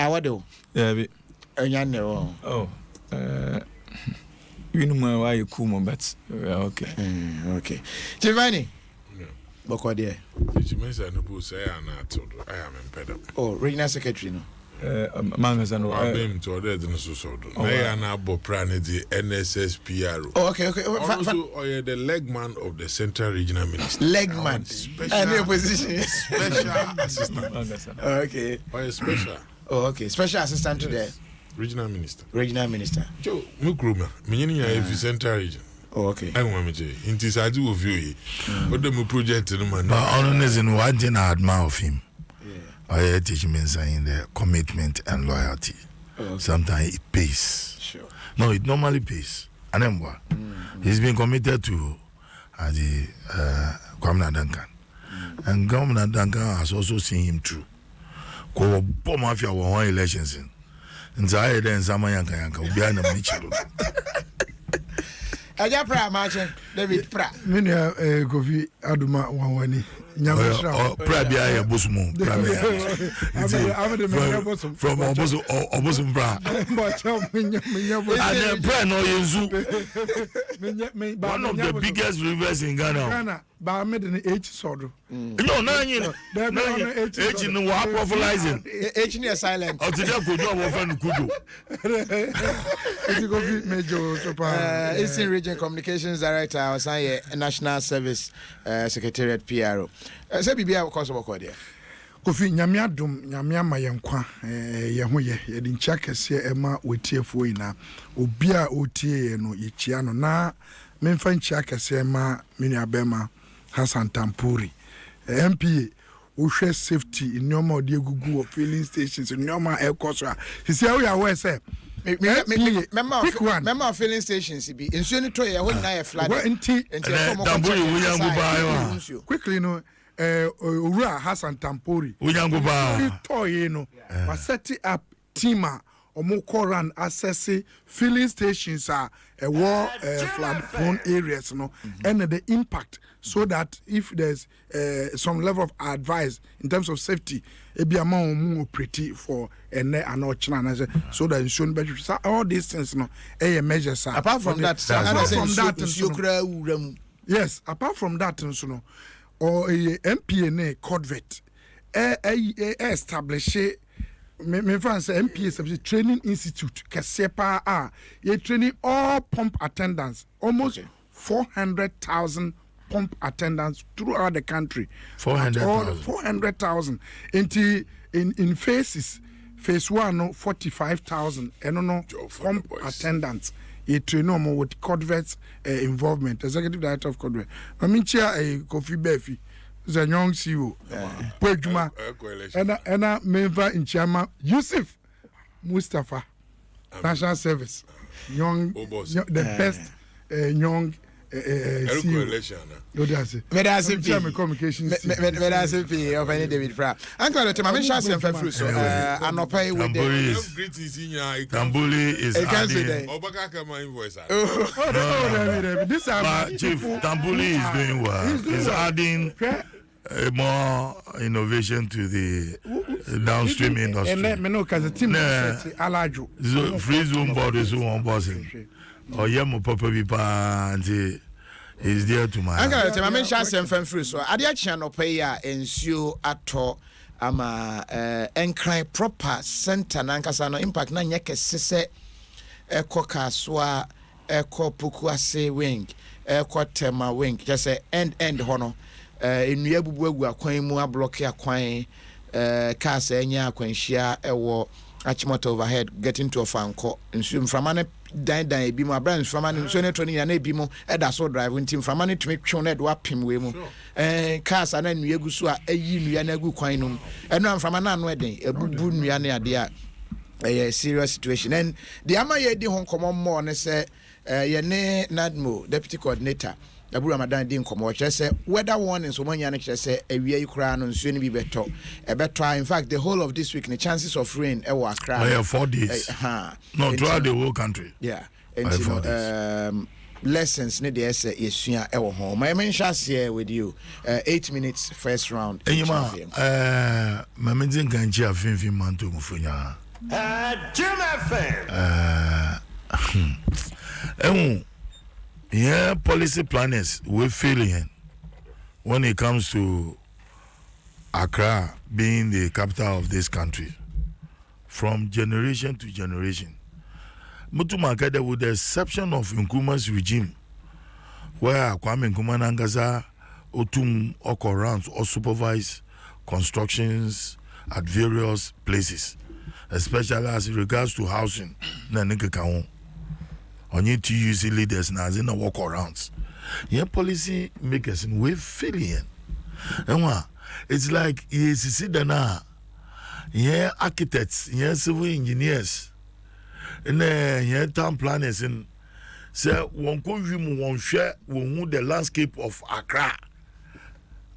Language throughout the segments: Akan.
What do? Yeah, Oh, you know why you cool, but okay. Okay. Giovanni. Boko dear. It means I know say I am impeded. Oh, regional secretary no. Mangas and I've been to other than so. I am now Bopran the NSSPRO. Oh, okay. Also, I am the legman of the Central Regional Minister. Legman. Any position. Special assistant. Okay. Or a special. Oh, okay. Special assistant to the Regional Minister. Regional Minister. Joe, Mukruma, meaning I have Central Region. Oh, okay. I want to say, it is I do of you. What the project in man. Honest in one thing I admire of him. I teach him in the commitment and loyalty. Okay. Sometimes it pays. Sure. No, it normally pays. And then what? He's been committed to the Kwame Duncan. And Kwame Duncan has also seen him through. Ko bo mafia won elections in. Nza then sama yanka obi na mnichiro. Aja pra mache David pra. Mini Kofi Aduma wanwani. Nyamashra. Pra bia ya bosumu. Pra bia. From obosum pra. And pra no yenzu. One of the biggest rivers in Ghana. Ba me de H sodo. No, na yin. H no wa profiling. H ni silent. O ti de kojo wo fa nukudo. Kofi Major Topa. Eastern Region Communications Director Osaye National Service Secretariat PRO. Say bibia ko so boko dia. Kofi nyame adom nyame amayenkwa ye ho ye de ncha kese ema wetiefo ina obi a otie no yechia no na memfa ncha kese ema mini abema Hassan Tampuri MPA wohwe safety nyoma odi egugu of filling stations nyoma ekoso a sisi awo ya we say member filling stations bi ensuo ni to ye ho na ye flood Tampuri wuyangu ba yo quickly no Ura Hassan Tampuri wuyangu ba to ye no was set up team omo run access filling stations are war flood prone areas no and the impact so that if there's some level of advice in terms of safety ebi ama pretty for and so that shown better all these things no measures apart from that yes apart from that no or MPNA Codvet establish me fan say MPA training institute kesepa ye training all pump attendants almost 400,000 pump attendants throughout the country. 400,000 in phases. Phase 1 no 45,000 and no pump attendants. Ye train no more with Codvet's involvement. Executive Director of Codvet. Maminchia Kofi Befi. The young CEO, Pejuma, and a member in Chama Yusuf Mustafa, National Service, young, the best young CEO. Communications. Of any David Fra. Uncle, to my chance and fruit, so I'm not paying with Tambuli is adding. This Chief Tambuli is doing well. He's adding more innovation to the downstream industry. Free Zoom bodies who want bossing. Or Yamo Papa Vipa is there to my. I'm going to mention some fruit. So, I did channel pay ensure at all. Ama encry proper center nankasa no impact na nyeke sese eko kaswa eko pukuase wing eko tema wing just say end hono enua bubu egu akwan mu ablock akwan cars enya akwanhia ewo achimoto overhead getting to ofanko nsu mframa ne dan ebi mu abran mframa ne nsu ne to ne ya na ebi mu eda so drive nti mframa ne tumi twon na do apem we mu cars ana nua egu so a ayi nua na egu kwan no eno mframa na no eden ebubu nua ne ade a serious situation and the amaye di hon komo mo ne se ye ne Nadmo deputy coordinator Abu Ramadan din komo che se weather warning so manya ne che se awia yi kura no nsuo ne bi beto in fact the whole of this week the chances of rain e wa Accra 4 days no throughout the whole country yeah and lessons ne de ese yesua ewo ho my mention share with you 8 minutes first round enyima mamedin ganji afenfin manto mufunya Jim FM yeah, policy planners we're failing when it comes to Accra being the capital of this country from generation to generation. Mutumakade, with the exception of Nkrumah's regime, where Kwame Nkrumah Nangaza Otum Okorans or supervise constructions at various places, especially as regards to housing. Only TUC leaders now in the walk arounds. Yeah, policy makers in way failing. And it's like yes, yeah, architects, yeah, civil engineers, and yeah, town planners and say one could one share one the landscape of Accra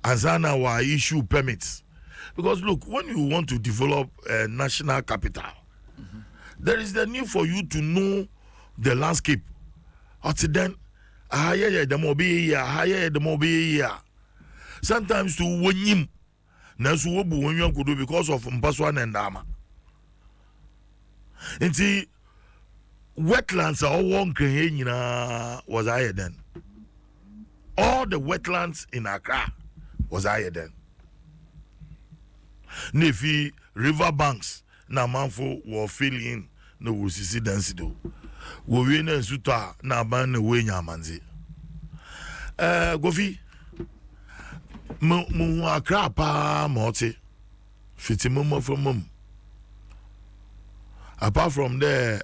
as an our issue permits. Because look, when you want to develop a national capital, there is the need for you to know the landscape. Until then, the mobile sometimes to win him, because of Mpaswan and Dama. And see, wetlands are all one was higher then. All the wetlands in Accra was higher then. Nefi river banks na manfo were filling no wusisi density. We na suta na ban na we nyamanzi. Gofi mu Accra pa moti fitimumo from mum. Apart from there,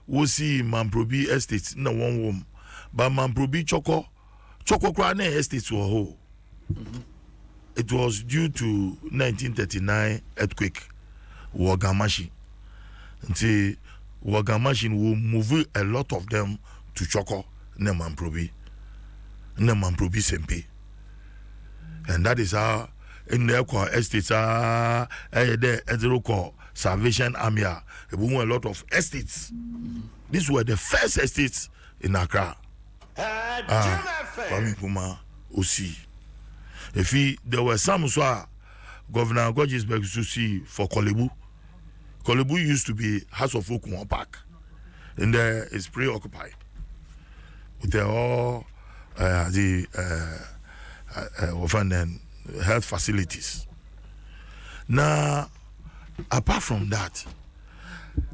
we see Mamprobi Estate na one room, but Mamprobi Choco Kwane Estate were whole. It was due to 1939 earthquake, Wagamashi. And Wagamashi will move a lot of them to Choco, Nemamprobi Sempe. And that is how in the estates there Salvation Army, a lot of estates. These were the first estates in Accra. Kwame Nkrumah Osi. There were some Governor Gorgeous see for Kolebu. Kolebu used to be House of Okumwa Park, and there is preoccupied with all the health facilities. Now, apart from that,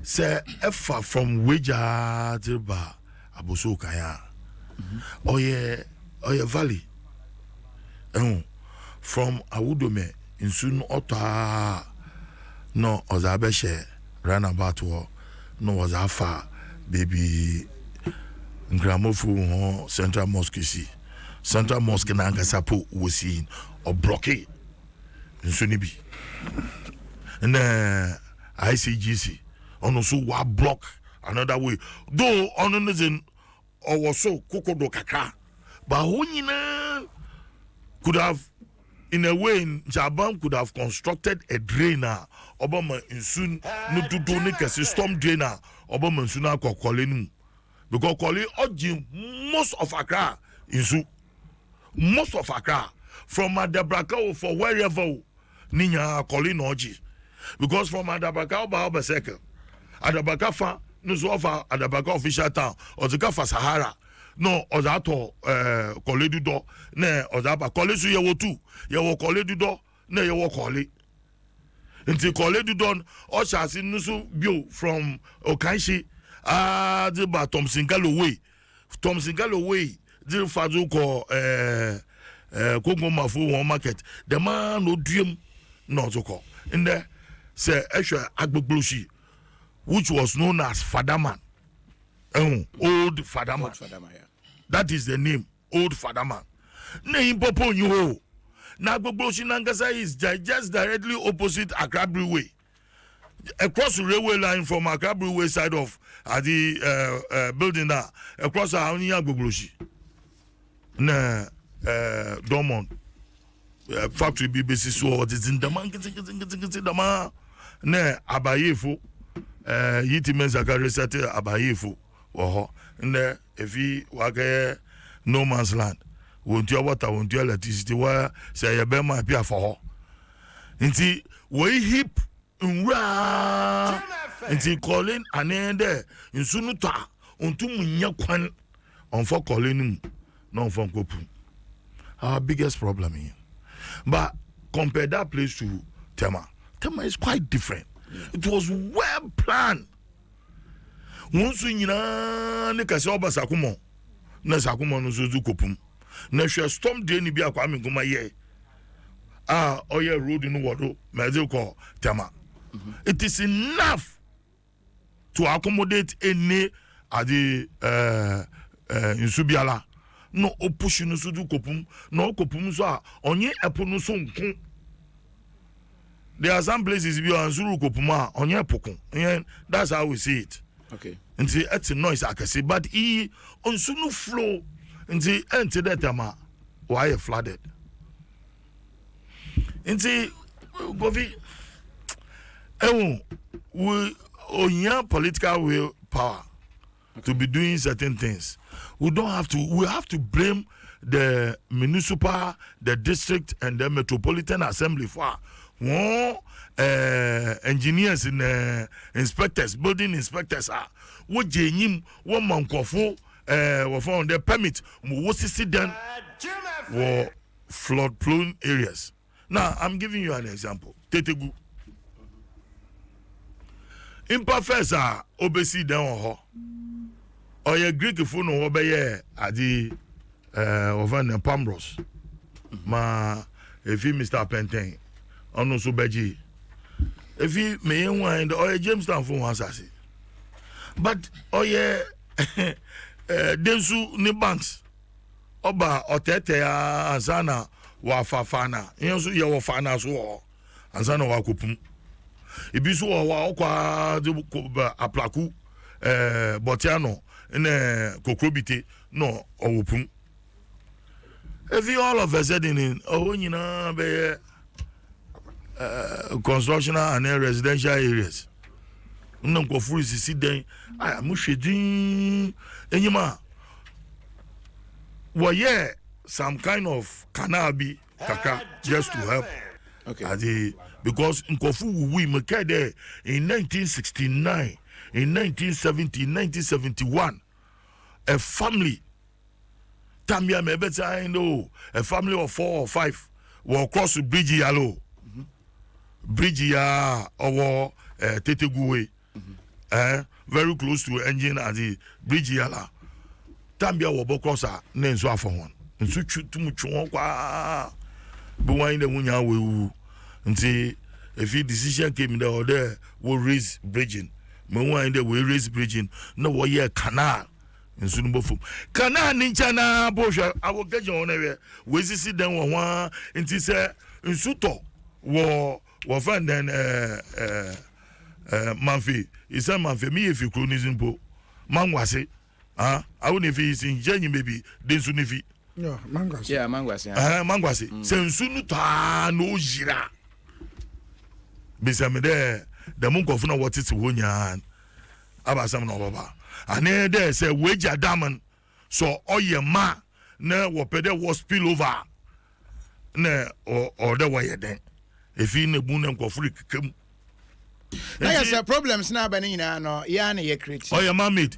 say effort from Weja Dirba Aboso Kaya, Oye Valley. From Awudome in Sun Ota no Ozabeshe ran about war no was afa baby Ngramofu Central Mosque see Central Mosque Nangasapo was seen or blockade in Sunibi and ICGC on also wa block another way though on the or was so Kokodo Kaka but who could have, in a way, Jabam could have constructed a drainer. Obama in soon no to do a storm drainer. Obama sooner calling because calling most of Accra in Zoo. Most of Accra from Adabraka for wherever Ninya calling Oji. Because from Adabraka Baoba Second, Adabraka fa no so offer Adabraka official town or the Gafa Sahara. No, ozato kole dudo ne ozaba kole su yewo tu yewo kole dudo ne yewo kole nti kole dudo o chasi nusu bio from Okanshi the ba Thompson Galloway the fazu ko Kongo Mafu one market the man no dream not to call in there say Esha Agbogloshi which was known as Fadaman. Old Fadaman. Yeah. That is the name, Old Fadaman. Name Popo New. Nagbogboshi Nangasa is just directly opposite Accra Brewery. Across the railway line from Accra Brewery side of the building there, across the Haunia Gbogboshi. Dormont factory BBC so it is in the man ne Abayefo Yitimen Zakari Sate Abayefo wo ho if he wage no man's land won't your water won't your electricity where say you be my pia for ho nti we hip nra nti calling anende nsunu ta ontum nya kwan on for calling no for kopu our biggest problem here but compare that place to Tema is quite different. It was well planned. Once you ne kase oba sakumo na sakumo no so zu kopum na hwe storm de ni bia kwa amengoma ye oye road no wodo meze ko Tema. It is enough to accommodate any adi insubiala no opush no so zu kopum no kopum so a onye epo no so nko. There are some places we are Zuru Kopuma on your pokun. That's how we see it. Okay. And see, it's a noise I can see, but he on Sunu flow and see, enter that ama why flooded. And see, Govi, we on your political will power to be doing certain things. We don't have to. We have to blame the municipal, the district, and the metropolitan assembly for. Engineers and inspectors, building inspectors are what jenim one mankofo found the permit what see them for flood prone areas. Now I'm giving you an example. Tetegu imperfect are obesi down or your Greek phone or obey adi over the Pambros ma if he Mr. Pentain ono so beji if he may wind or Jamestown for one assassin but densu ni banks oba otete azana wa fafana yenso ye wa fana so azana wa kopum ibisu wa okwa aplaku botiano ne kokrobite no owopum if you all of a sudden in nyina be construction and residential areas. No go full see then I am shedin enyima. Well yeah some kind of canal be kaka just to help. Okay. Because Nkofu we make there in 1969, in 1970, 1971 a family Tambia mebeta I know a family of 4 or 5 will cross the bridge yellow. Bridge ya or Tetegu very close to engine at the bridge yala. Tambia will cross a name so for one. And so too much but why in the Munya will see if the decision came there or there will raise bridging. Meanwhile, in the way raise bridging, no way a canal. And soon before canal ninjana bosha, I will get you on area. We see them one and say in Suto war find then Manfi. He said Manfi me if you chronism po. Man was it. I wouldn't if he's in Jenny maybe then soon if he yeah, Mangwasi. Yeah, Mangwasi. Mangwasi. Sensunu ta no jira. Bisa me there the monk of no what it's wonyan. Abasam no baba. And there say wage a diamond. So all your ma ne wopede was spill over. Ne or the way then. If you ne bunem ko free kem. Now yes, problems now bani na no ya na ye create. Oh your man-made.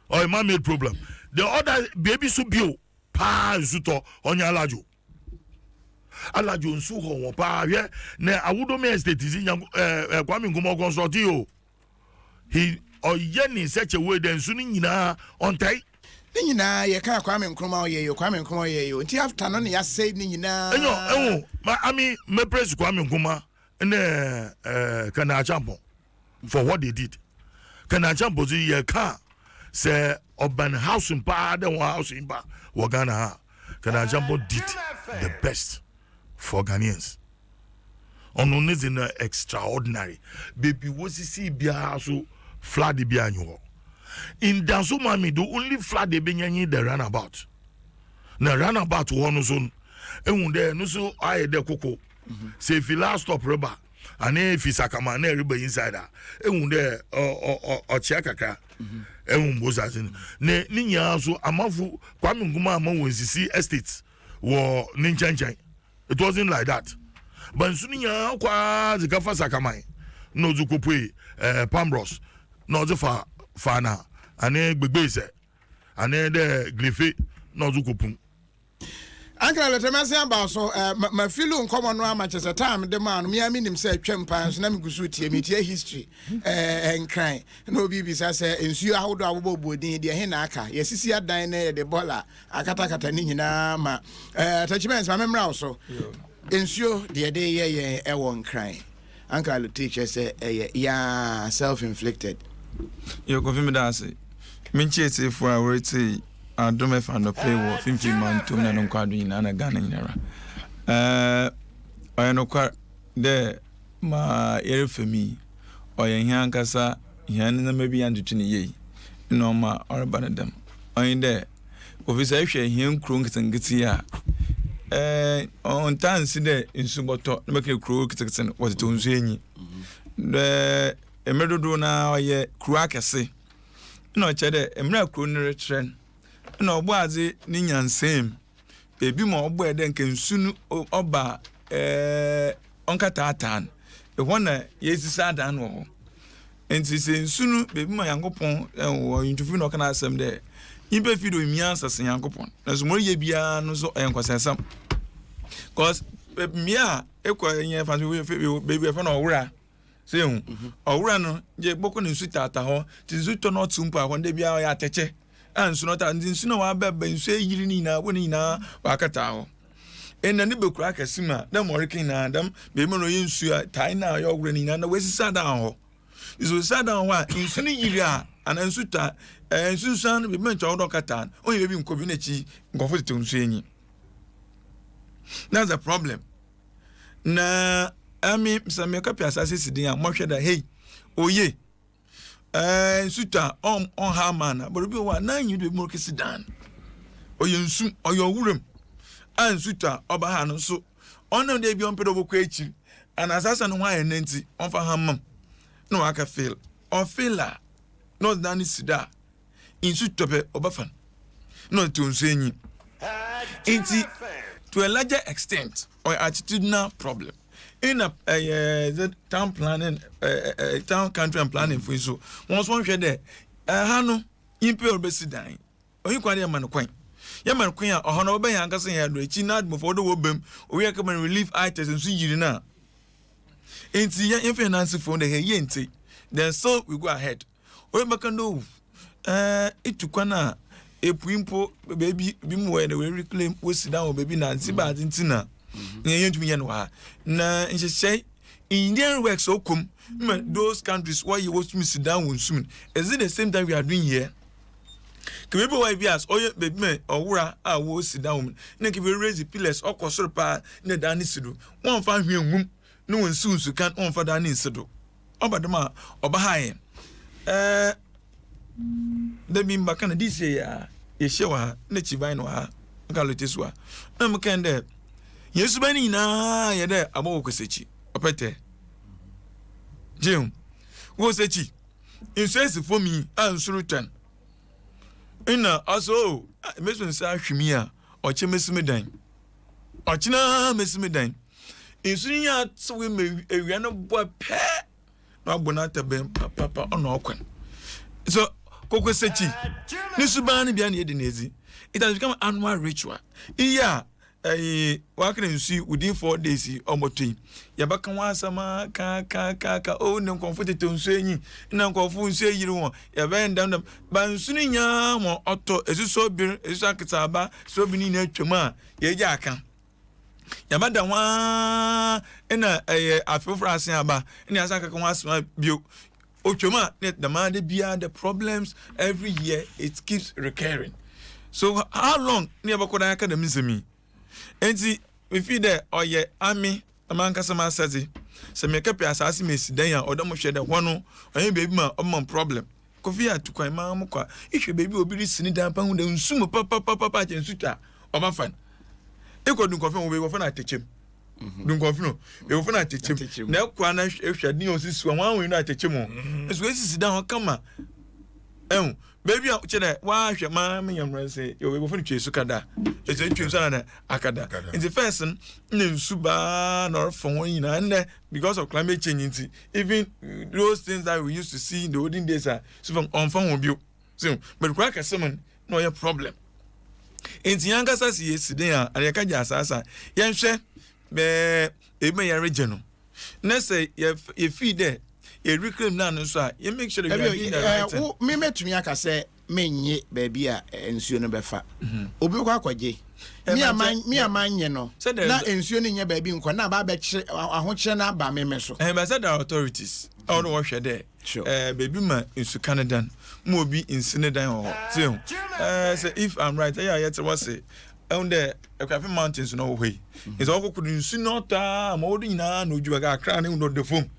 Oh your man-made problem. The other baby so bio pa zuto onya alajo. Alajo nsu ho pa hwe na awudo me estate is Kwame Nkrumah consult you. He oyeni such a way then sunu nyina on tai. Ni nyina ye ka Kwame Nkrumah ye yo Kwame Nkrumah ye yo. Nti after no ya say ni nyina. Me praise Kwame Nkrumah ne Kana Champo for what they did. Kana Champo ye ka say urban housing pa the housing pa Ghana ha. Kana Champo did the best for Ghanaians. On is in extraordinary. Baby was see bia so flood the bianyo. In Danso Mami, the only flood they been the runabout. Na runabout one zone. And there no so I de coco. Say if you last stop rubber. ane fi sakama na riba inside ehun de o chia kakra ehun boza sin ne nya so amafu Kwame Nkrumah ama wonsisi estate wo ninchanchan. It wasn't like that. But nya kwa zikafa sakama no zukopwe Pambros no zefa fana ane gbegbe ise ane de glife no zukopun. Uncle, let me say about so my feeling common no much as a time the man me nim say twem pan so na me gusu tie me tie history and cry no be say ensu ahodo abobo din de he na aka yesisi adan na de bola akata ni nyina ma attachments ma memra so ensu de ye e won cry. Uncle teacher say yeah self inflicted. You confirm that say minchi eti for our eti Adome fan play wo 50 man to na no kwado nyina na Ghana nyinara no kwa de ma yere fami oye hian kasa hian na mabi antutu ne yei no ma orba dem oyin de ofisa hwe hian kro nkitengiti a on tansi de insuboto na make kro kitekiten woteto nsu enyi de emedodo na oye kro akese na ochede emra kro ne retren na ogbaze ni nyansem bebi ma ogbo ede nke nsunu oba onkata atan ehona yesisa adan wo enti se nsunu bebi ma yankopon wo intufu no kana asem de imbe fido miansa se yankopon na so mo ye bia no so enkwasasam cause mia ekwa yen fa so bebi fa no wura se hu owura no je gboko ne nsu tata ho ti nsu to no tumpa ho de bia ya teche ansu no ta nsu no wa beba nsu yiri ni na woni na wakata ho enna ni bekura kasima da morikin na adam be mo no yensu tai na yo wura ni na wesisa da ho iso sada ho a nsu ni yiri a anansu ta nsu san be mencho odo kata on ye bi nkobi na chi nkofo te nsu enyi. That's a problem. Na ami msame kapia asase sidin a mo hwe da hey oye suta on ha man but be wa na yin do mo kesidan oye nsu oyo wuram an suta oba ha no so on de bi on pedo bokwa echi an asasa no hwan enti on fa ha mam no aka fail on failure no dan sida insu tope oba fan no to nsu enyi enti to a larger extent or attitudinal problem in the town planning town country and planning for so once one share there hanu impe obesidan oyin kwade ya manokwan a ohona oba yan kase ya do echi na admo for do wobem owi aka man relief items nso yiri na enti ya finance for the ye enti then so we go ahead oyin baka no itukwana epuimpo baby bi mu we we reclaim we sit down baby na ntiba adentina yen tumi yen wa na nhyehyɛ Indian works okum those countries where you want to sit down with soon is it the same time we are doing here can we be be as oye baby me owura a wo sit down na ke we raise the pillars okosoro pa na dan sido won fa hwenhum no won sunsu kan won fa dan sido obadema obahaye the bimba kana this year ye shewa na chivan no ha nkaloteswa na mkende Yesu bani na ye de abo kosechi opete jim wo sechi insense for me ansuru 10 ina aso mesu nsa hwimi a oche mesimidan ochina mesimidan insuru ya so we ewia no bo pe na agbona tabe papa ona okwan so kokosechi ni subani bia na ye de nezi it has become an annual ritual iya wakene nsi within 4 days omotui yabaka wasama ka o ne comfortable nsu enyi na nkofu nsu yiri won yabe ndam ba nsu ni nya mo oto esuso bi esuso akitaba so bi ni na atwam a yeja aka yabada wa ena afofra asen aba ena asaka ka wasama bio otwam a ne demand bia the problems every year it keeps recurring. So how long ni abakoda academy semi enti we feel there oye ami amanka sama sazi se me kapi asase mesidan ya odom hwe de hono oye baby ma omman problem kofi atukwan ma mokwa ihwe baby obiri sini dan pa hu de nsum papa chensuta oba fan ekodun kofi wo baby wo fa na techem dun confino e wo funa chechim na kwa na ehwade osisi wan wan na chechim so esisi dan kama baby chede wa hwe ma me yamra se yo we bo funu twesu kada e se twesu na akada in the first na nsuba na orfon won yina and because of climate change even those things that we used to see in the olden days are so from on won bio so but crack asem no your problem enti yanga sasi yesiden a areka ja asasa yenhwe be eme ya region na say ye feed there a reclaim na no so you make sure that you are doing that right me metumi aka say menye baby a ensuo no befa obi kwa kwaje mi amanye no na ensuo no nya baby nkwa na ba be kire ahokyere na ba me so but said the authorities all the work there baby ma insu Canada mo obi insine dan ho so say if I'm right yet was say on the Ekwafe mountains no way is all could insu not ma odi na no juwa ga kra ne ndo the foam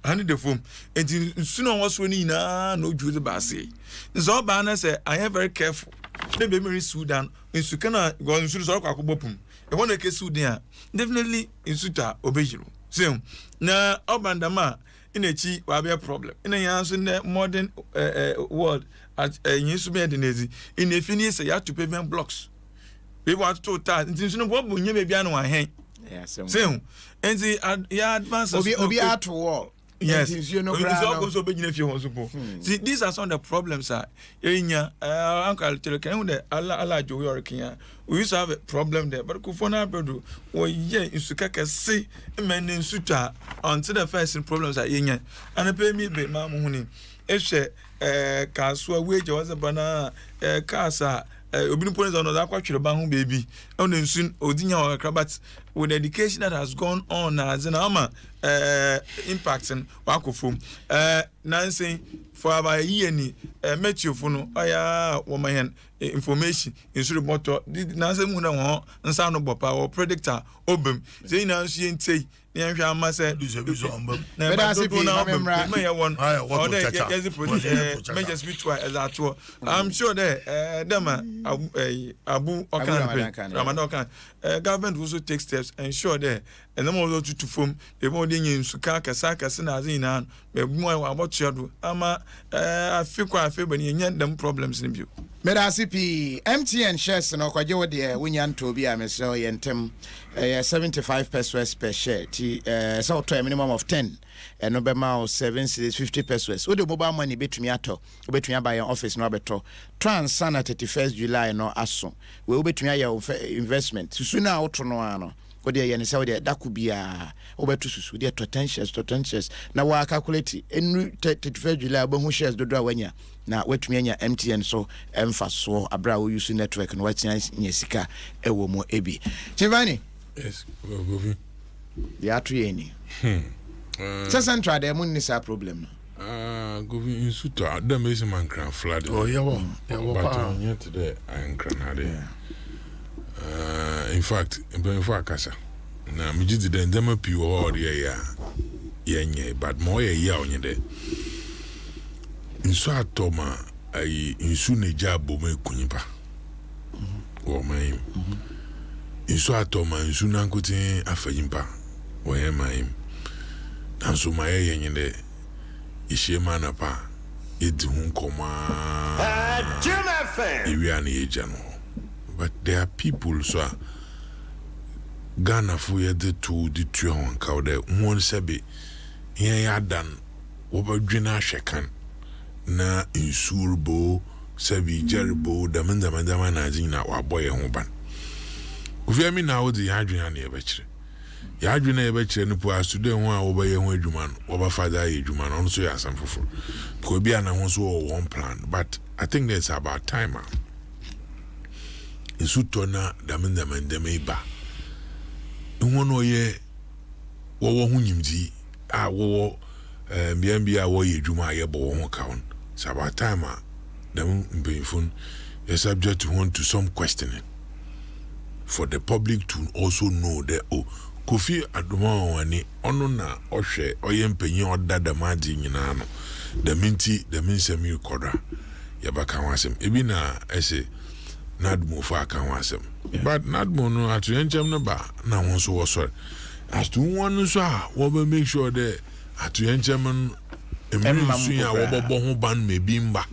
and the foam and soon was winning no Jews bassy. So Banner said, I am very careful. The baby Sudan in Sukana go in Sudan Bopum. I want to kiss Sudan. Definitely in Suta obey. So now Obandama in a chi will be a problem. In a answer in the modern world at Yesubedinesi in a finish you have to pavement blocks. We want to start in what will you be on one hand? Yes, so and the advance obi at wall. Yes, you know, see, these are some of the problems. Uncle Telecan, Allah, Joe, we used to have a problem there, but Kufona Bedu, or yeah, in Sukaka, see, men in Suta, until the first problems are in, and a pay me, Mamuni, Eshe, Kasua, wage was a banana, Casa. Obin points on that question about baby. Only soon, Odinia or Krabat, with education that has gone on as an armor impacting Wakofum. Nancy for our year, Metiofono, Aya, woman, information, instead of motor, did Nancy Muna and sound of Bopa or predictor, Obum, they now see and say. I'm sure that Dama Abu Okan Ramadan government also take steps and ensure that and them all to form the more than in Sukaka Saka Sinazina, but more about you. I feel quite favorable in them problems in view. Medasipi MTN shares no kwaje de wunyan to bi amesel yentem 75 pesos per share ti so to a minimum of 10 and no be ma 7 cities 50 pesos. Wo de mobile money betumi ato betumi buy your office no beto Transana 31st July no aso we betumi aye investment susu na auto no ano ode ye ne se ode da ku bia obetu susu de potentials na wa calculate enu 31st July obehu shares dodo awanya na wetumi anya MTN so emfa so abra wo use network no watia nyesika ewo mo ebi Chivani yes go the atri so central there mun nisa problem go in Suta dem is man cran flood oh yeah but yet today I cran in fact kasa na me gidi den dem pi wo ya yenye but mo ya onye de nso atoma ai nsu neja boma ekunyipa o mai nso atoma nsu nankotin afanyimpa o ye mai anso mai yenye de ishema na pa edi hun koma Juma fan iwi ani eja no but there are people so Ghana for ye de to the tuon ka de won sebe yen ya dan wo ba dwina hwekan na insurbo sabi jerbo damandama na ajina wa boye ho ban ofia mi na wo di adwena na yebekire ya adwena yebekire no po asude ho a wo ba ye ho adwuma no wo ba fada ye adwuma no so ya asam foforo ko bia na ho so one plan but I think that's about time insutona damandama iba nwono ye wo ho nyimdi a wo mbia wo ye adwuma ye bo ho kaon. It's about time them phone is subject to some questioning for the public to also know that Kofi Adoma wani ono na ohwe oyempanyi odada maji nyina no the minti the minsemi kodra yabaka wasem ebi na ese Nadmo for account wasem. But Nadmo no at Yenchem no ba na won so was sorry. As to one so we will make sure that at Yenchem emsuya wo ho ban mebimba.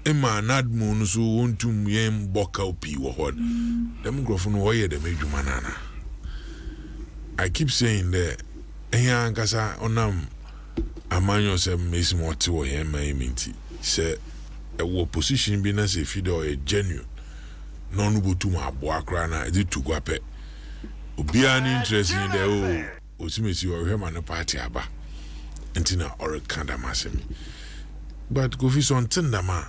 Emma Nadmo no so wontum yem boka opi wo hod. Dem grofo no woye dem adwuma nana. I keep saying that eya nkasa onam amanyo se mesi mote wo here ma eminti se wo position bi na se feed or a genuine no no botu ma aboa kra na e tu gwape obi an interest in the osimesi wo hwe ma no party aba ntina or kanda masemi but go fi son tindama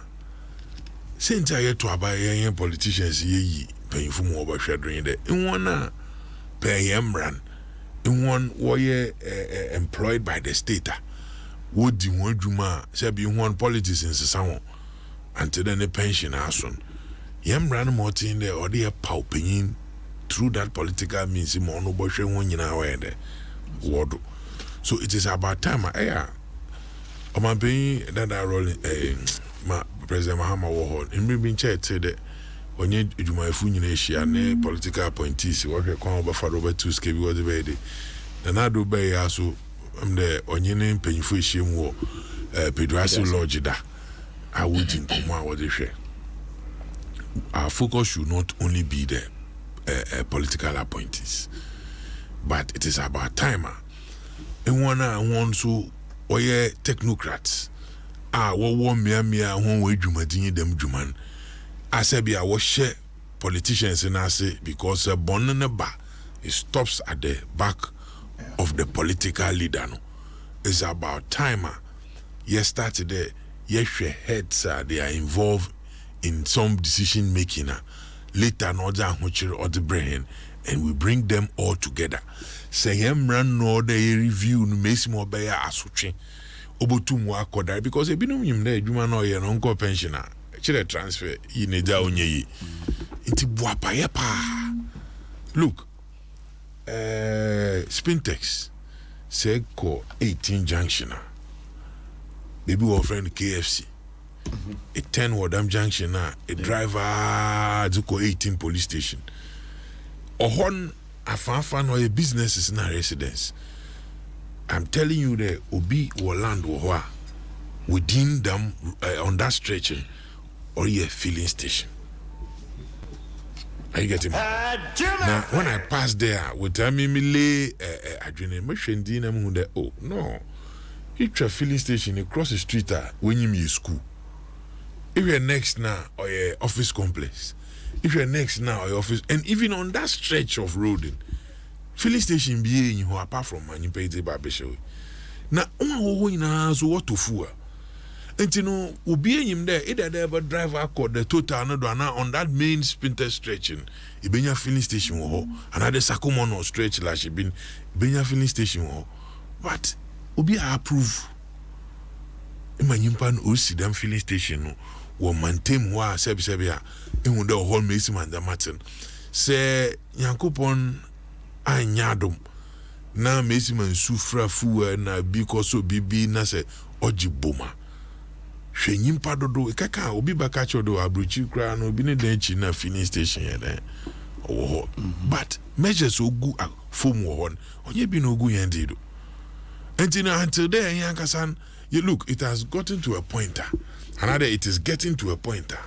senta ye to aba ye politicians ye yi payinfu mo oba hwedron de nwona payemran one warrior employed by the state. Would the one juma say be one politics in Sasson until then a pension ason. Yam ran more in there or they pauping through that political means in mono bush one in our end. So it is about time. I'm paying that I rolling my President Mahama Warhol in being chat said that. When you do my function and political appointees, work a come over for Robert Tusk, was the way. And I do by also the onion paying for shame war, Pedrassi Lodge. I wouldn't come out with the share. Our focus should not only be the political appointees, but it is about timer. And one so, or technocrats. One mere one way Jumadini them Juman. I said, I was share politicians in I say because Bonanaba it stops at the back of the political leader. No, it's about time. Yes, started yes, heads they are involved in some decision making. Later, another or the brain, and we bring them all together. Say him run no the review makes more by asuchi. Obotumu akoda because a binom there, you man or your uncle pensioner. Chile transfer ineja onye inti buapa yepa. Look, Spintex say call 18 junction. Baby our friend KFC. A 10 Wadam junction a driver to call 18 police station. Ohon afan or a business is not residence. I'm telling you that Obi or land or within them on that stretching. Or a filling station. Are you getting me? Now, when I pass there, with me lay adrenaline, dinner moon there. Oh no, it's a filling station across the street. When you meet school, if you're next now or your office complex, if you're next now or your office, and even on that stretch of road, filling station be in apart from man you pay the barbershop. Now, so what to fool? And you know, we'll be him there. Either they ever drive across the total another on that main spinter stretching. Ibenya filling station wo another Sakumono stretch like she been Ibenya filling station wo. But we'll be approve. Imanyimpan osi them filling station no will maintain wa sebia. In the whole Macy man the Martin. Say Yankupon anyadum. Na Macy man sufra fu na because so bibi na se ojiboma. Nyimpa dodo kaka obi bakacho do abruchi kra no obi ne dan chi na filling station here then but measures ogu form wo onye bi no ogu yende do until there yankasan you look it has gotten to a pointer another it is getting to a pointer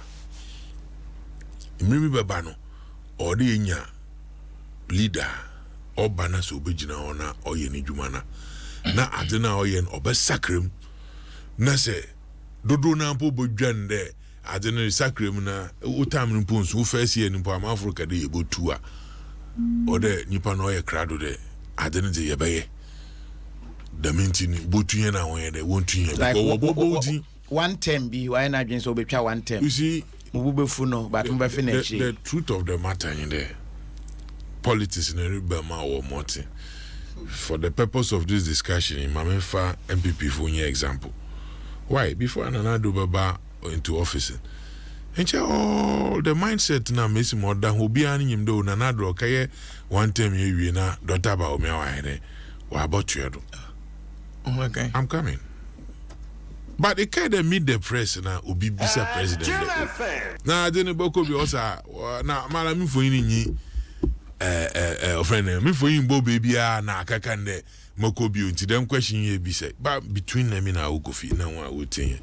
imrimi baba no or the nya leader or bana so obegina ona oye ni dwuma na adena oye no obesakram na se dodo na mpo bodwan de adene sakrem na utam mpo nso first year mpo am Africa de yebotu a ode nipa no ye krado de adene de yebeye da mentini botu ye na won ye de wontu ye go one term bi why na dwen so betwa one term you see mububefu no but mbefe na chi the truth of the matter in there politics in Ribama or Morty for the purpose of this discussion in Mamefa MPP for your example. Why? Before Ananado Baba into office. And all the mindset now makes more than who be an him do Nanado okay one time you na daughter about me. What about you? Okay. I'm coming. But it kind of meet the press now, Obi Bisa president. Now, I didn't book of yours. Now, Madam for any friend, me for him, Bo baby, na Kakande, Mokobi, until them question ye be said. But between them in our Ukofi, now I would think.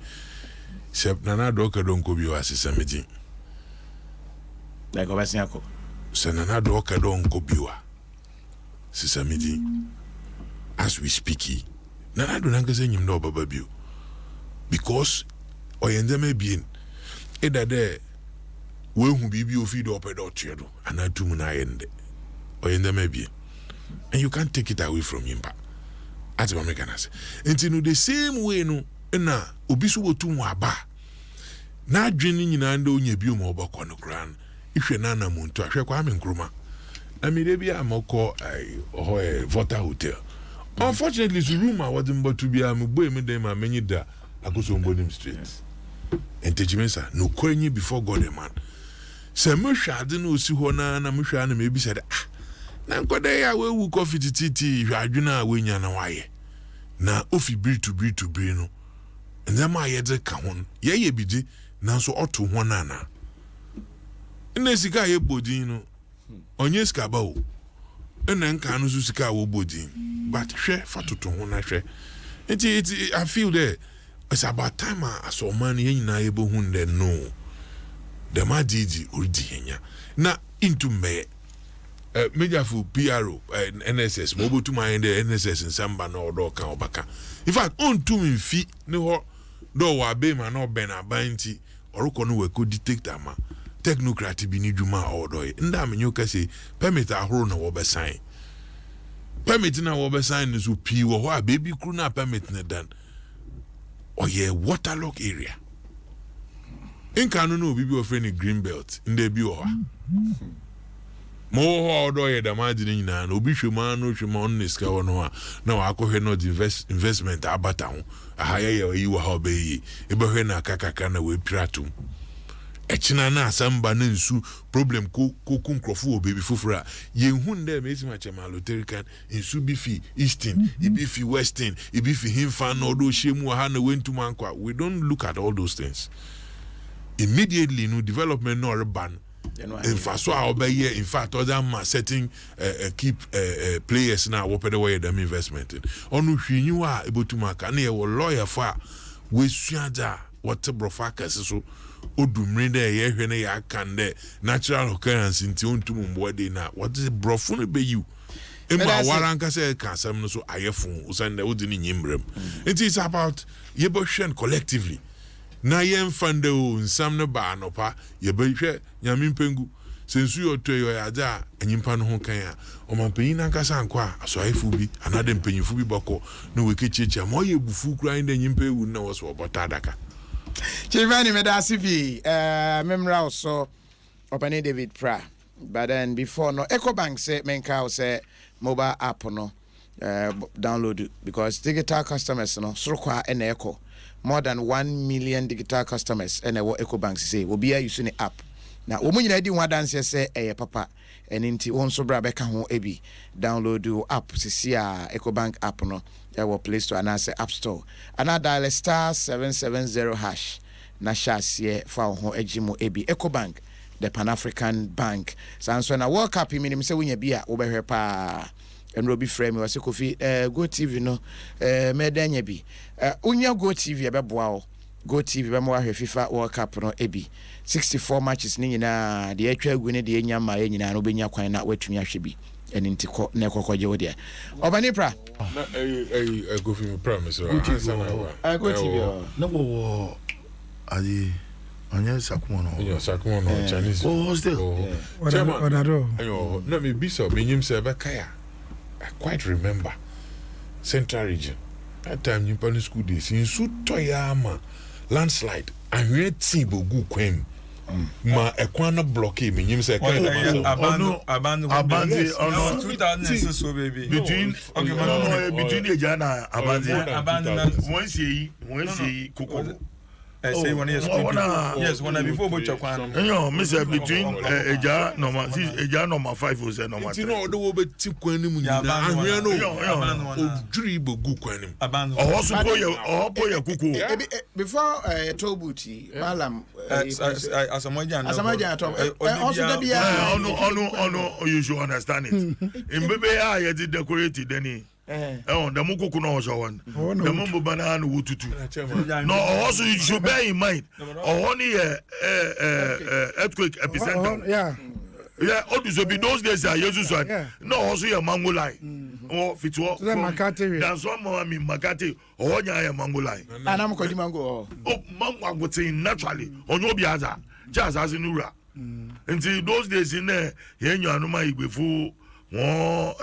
Except Nana Doka don't go be as a meeting. Like Obasiako. So Nana Doka don't go be a meeting. As we speak, Nana don't say him no baby. Because oyende me bien eda de we hu bibi ofi do opedo tiedo anatum na yende oyende me bien and you can't take it away from him ba at my mechanics enti no the same way no na obi so wotum aba na adwene nyina ndo onya bi o mo obakọ no kran ihwe na na muntu ahwe kwa me nkruma na me de bia amoko Vota Hotel. Unfortunately the room I wasn't but to be am boy me dem amenyi da akoso mbonim street entejimesa no kwenyi before God a man se mo hwade na osi ho na mo me bi said na nkode ya we wu coffee titi hwadwena we nya na waye na ofi bri to bri no nda ma ye de ka ho ye bidi na so oto ho na na sika ye bodin no onye sika ba o ena nka no so sika wo bodin but hwe fatoto ho na hwe it I feel that it's about time as a man yen na ebo hunde no the madidi odi na into me major for PRO NSS mobo to my NSS in samba no do kan obaka in fact on to me fi ne ho do wa be ma no be na banti orukọ no we ko detect ama technocrat bi ni dwuma odo nda me nyoka say permit ahoro na wo be sign permit na wo be sign so pi wo ho a baby kru na permit ne dan or ye waterlock area. In Kanu be of any green belt in the bio. More or ye the margin and Obishuman, no Shimon Niska no. Now I could not investment abatown. A higher you will be Ibrahina Kakakana with Pratum. Echinana samba nensu problem ko kunkrofu baby fufura ye hunde mezi macha maloterican in subifi eastern ibifi western ibifi himfa no do shemu ha na wentu mankwa. We don't look at all those things immediately. No development no ban in fact so obey in fact other ma setting keep players now what the way them investment onu hwinyu a ebotuma na ye lawyer for we suada what brofaka so odumre de ye hwe ne ya kan de natural occurrence nti ontum mbode na what is brofo no be you ema waranka say kansam no so ayefun usande odi ni nyimbrem. It is about yeboshen collectively na yem fande o nsam no ba no pa yebehwe nyame mpengu sensu yo to yo yaja anyimpa no ho kan a omampanyin na nkasa nkwa asoayefu bi anade mpanyinfu bi bako no wekechecha mo yebufu kura inde nyimpa ewu na wo so obota daka. Chivani Medasivi, Memra also opening David Pra. But then before no EcoBank say Menka say mobile app no download it because digital customers no Srokwa and Eco more than 1 million digital customers and EcoBank say will be using the app. Now woman you did one dance say papa and inti won so bra beka ho ebi download the app see EcoBank app no our Play Store and answer App Store. And I dial *770# na shasiye fa ho ejimo ebi EcoBank the Pan-African Bank. So na World Cup minimum say we bia wo behwe pa enro bi frame we say Kofi Go TV no medanya bi unya Go TV ebeboa o Go TV be mo ahwe FIFA World Cup no ebi 64 matches ni nyina de atwa agu ne de enya ma nyina no benya kwan na watumi ahwe bi eni ntiko na ekokoje wo de Obanipra I go for my promise. Go TV no wo adi anya sakumono Chinese still ayo no me biso benyim se be kaya. I quite remember Central Region that time in primary school days in Sutoyama landslide and we team bogu kwem ma ekwana blockade menyim se kaya abandon 2006 so baby between between the jana abandon once ye kokoro say one yes before bocha kwan no me say between eja number 5 or say number 3 no do wo beti kwan ni mu nyina ahwe no odwiri bogu kwan ni oho so ko ye kuku before tobuti malam asamoja to also the bia ono you should understand it in bebe ya ye decorate deni the mukuku no so one the mumbo banana wututu no also you should bear in mind only earthquake epicenter yeah all these be those days are Jesus one no also your mango line or fitwo that's one more me makati onya ya mango line anam ko di mango mango tin naturally onyo biaza just as nura until those days in there ye nyanuma igbefu won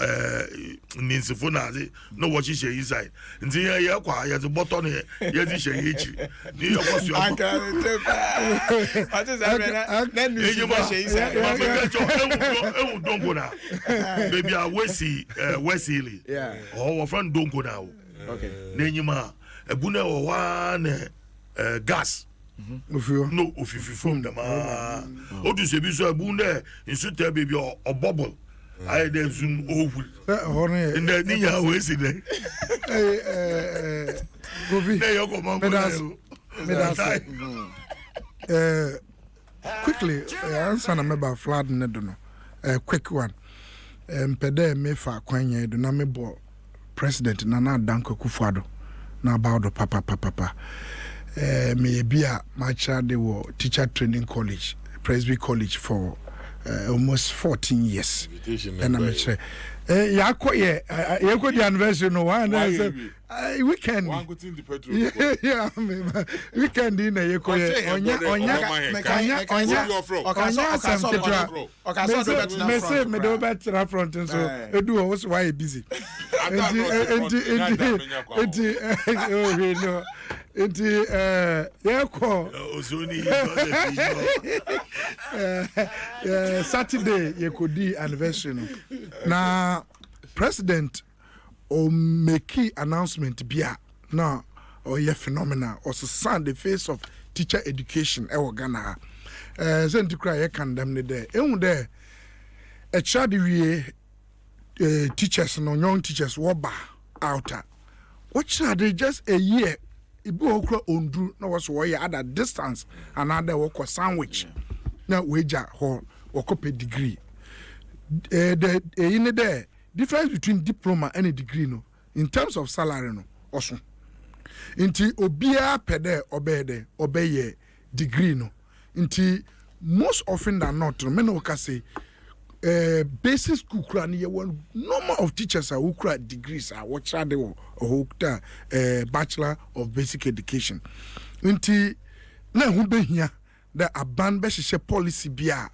ninsifo na ade no watch she inside nti ye kwa ye the button ye di she echi ni yo ko so what is that then you she inside ewu dongo na baby a wesili yeah oh friend dongo na okay n'enyima ebuna wo wa na gas no ofififom da ma odu se bi so ebuna nsu ta baby o bubble I dem soon over. And then niya we see there. Govi. There you go, man. Quickly, answer na meba flood ne do no. Quick one. Mpede me fa kwanye do na me bo president Nana Danko Akufo-Addo na about papa. Me bia my child they were teacher training college, Presby College for almost 14 years. And I'm sure. The anniversary no one weekend. One go in the petrol. Yeah, weekend in a Saturday you could do anniversary now president or make key announcement bia now or ye phenomena or sun the face of teacher education e Ghana sent cry ye condemn there there a child we teachers no young teachers woba outer what should they just a year ibi okra ondru na was wo at a distance another work sandwich na wager hall or degree in there difference between diploma and a degree no in terms of salary no also inti obia pede obeye degree no inti most often than not no men can say basic school kura ni one number of teachers are who kura degrees are what shall they or bachelor of basic education inti na hu behia the aban be policy bia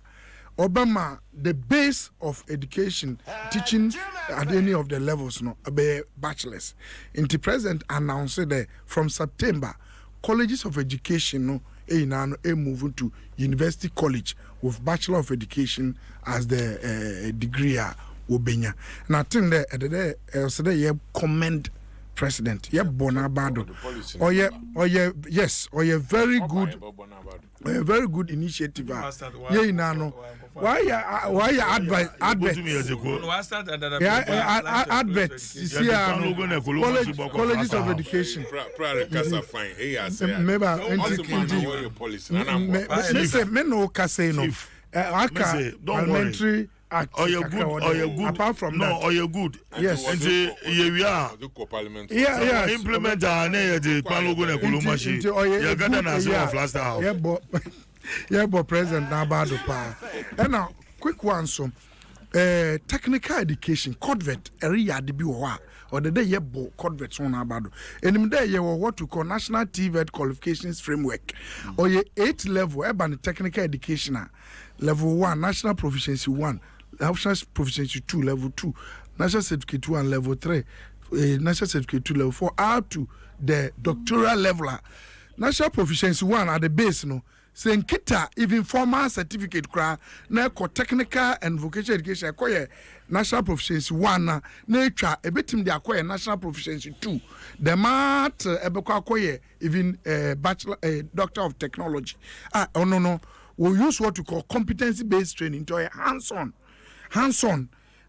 Obama, the base of education, teaching at any of the levels, no, be bachelors. In the president announced that from September, colleges of education, no, moving to university college with bachelor of education as the degree. And I think that you commend president. Yeah, Bonabado. Yes, very good initiative. Yeah, nano. Why advert? Colleges of education. Parliamentary act. Apart from that, or you're good. Yes. We are. Yeah. Implement the Palogo Kulumashi. You're gonna answer last hour. Yeah, but President Nabado Pa. And now, quick one, so technical education, CODVET, area de biwa, or the day you bought CODVET on Abado. And in there, you were what we call National TVET Qualifications Framework, or your 8 level, urban technical education, level 1, National Proficiency 1, National Proficiency 2, level 2, National Certificate 1, level 3, National Certificate 2, level 4, out to the doctoral level. National Proficiency 1 at the base, no. senkita even formal certificate kra na ko technical and vocational education ko ye national proficiency 1 na etwa ebetim de akoye national proficiency 2 the mat ebekọ akoye even bachelor doctor of technology no we use what we call competency based training to hands on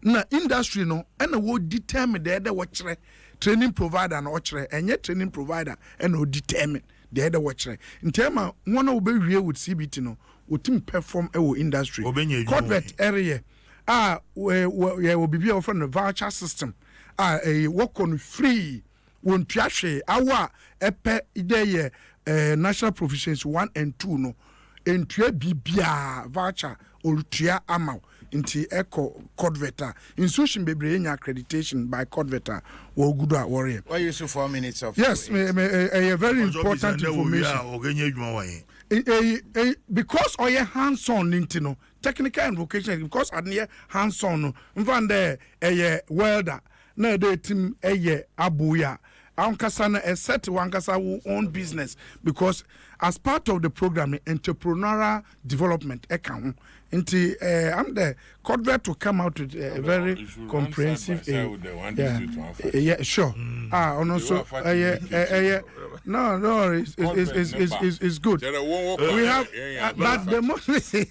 na industry no and we determine the what training provider na ochre enye training provider and we determine the other watcher in term one will be real with CBT no would perform our industry corporate area where will be often the voucher system a work on free won't trash our epe idea national proficiency 1 and 2 no and bibia voucher or tria amount into eco codveta in social bebre accreditation by codveta or good warrior. Why you so 4 minutes of yes a very important information because all your hands on intino technical and vocational because at near hands on mvan there a welder na de team a abuya ankasa a set wankasa own business because as part of the program entrepreneurial development account into I'm the Codvet to come out with a very comprehensive yeah sure and also no it's good we have but the most young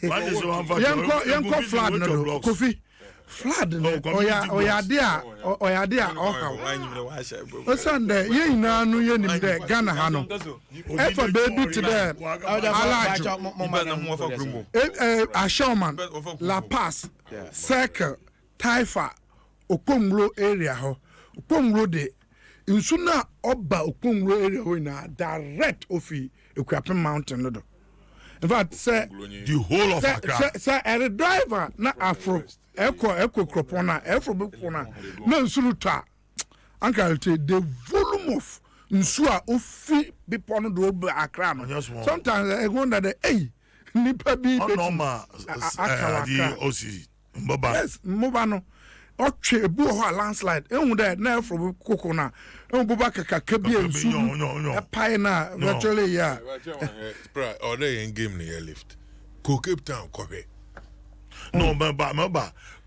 flood no Kofi flood oya dia o Sunday ye na no ye nim de Ghana ha no e for baby to there Ashoman La Paz Circle Taifa Okomro area ho Okomro de insuna oba Okomro area ho na direct ofi Ekwapem Mountain no. In fact, say the whole of Accra. Say a driver na afro Eko Kropona, Afro Bukona, no Suluta. Uncle, the volume of Nsua Ofi Bipono do Accra. Sometimes I wonder the Nipa be normal. Osi Mbaba. Yes, Mbaba. Oche bu ho landslide ehun there na Afro Kokona. Ehun buba kaka bi ensu. No. Pai na virtually yeah. Or they in game near lift. Cape Town Kobe. No, but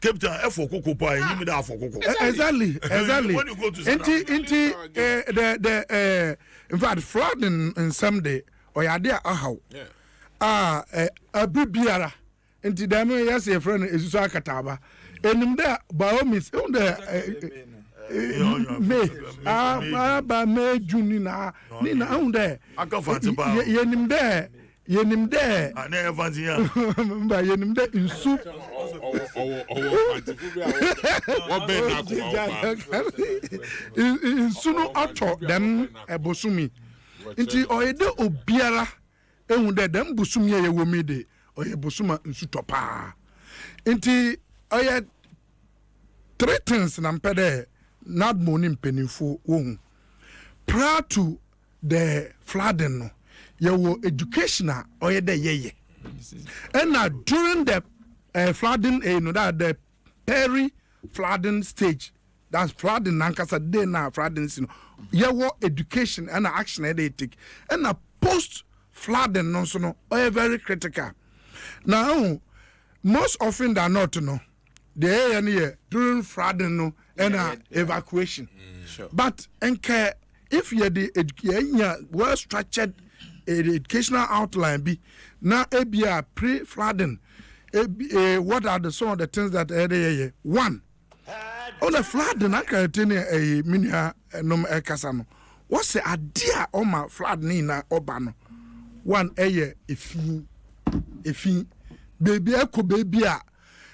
Cape Town F4 Coco Pie, you mean that for Coco. Exactly. When you go to the in fact, flood in someday, or ya dear how. A bibiara. Into them, yes, a friend is Sakataba. And in there, by all means, on there. May June Nina on there. I can't find about Yenim there. Yenim there. I never fancy ya. By Yenim there in soup. In Suno Auto, them a Bosumi. Into Oede Obiara, and them Bosumia Womide, or a Bosuma in Sutopa. Into Oyed 3 things and I'm pede not mourning pennyful womb. Prior to the flooding, your educational or ye. And now during the flooding, that the peri-flooding stage, that's flooding, Nankasa day now flooding, your education and action they take, and a post-flooding, no, so no, very critical. Now, most often than not, no, the area during flooding, no, and evacuation. Sure. But if you're the well structured educational outline be now ABR pre-flooding, what are some of the things that one on the flooding I can tell you a minia nom casano. What's the idea on my flood nina obano? One if baby echo baby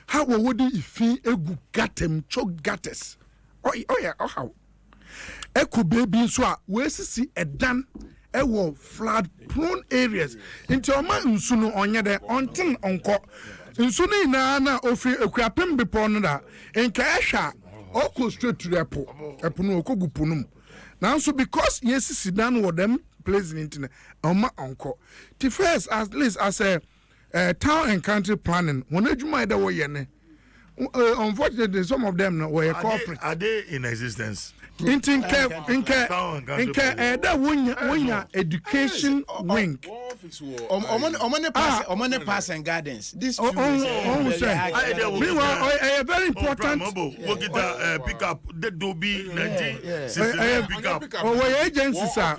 how would if he egu gatem choke gates? Oh yeah, oh how echo baby so we see a done ewo flood prone areas into oma nsu no onye de onten onko nsu ni na ofi Ekwapem Bipo no da enka ehwa oko straight to the epo no okogu punum now so because yes sit down with them place in internet oma onko the first at least as a town and country planning when adwuma da wo ye ne unfortunately some of them were corporate are they in existence that wonya education wing Omone Pass and Gardens. These two. Meanwhile, a very important. Pick up the Dobie 1960 pick up. Where agencies are.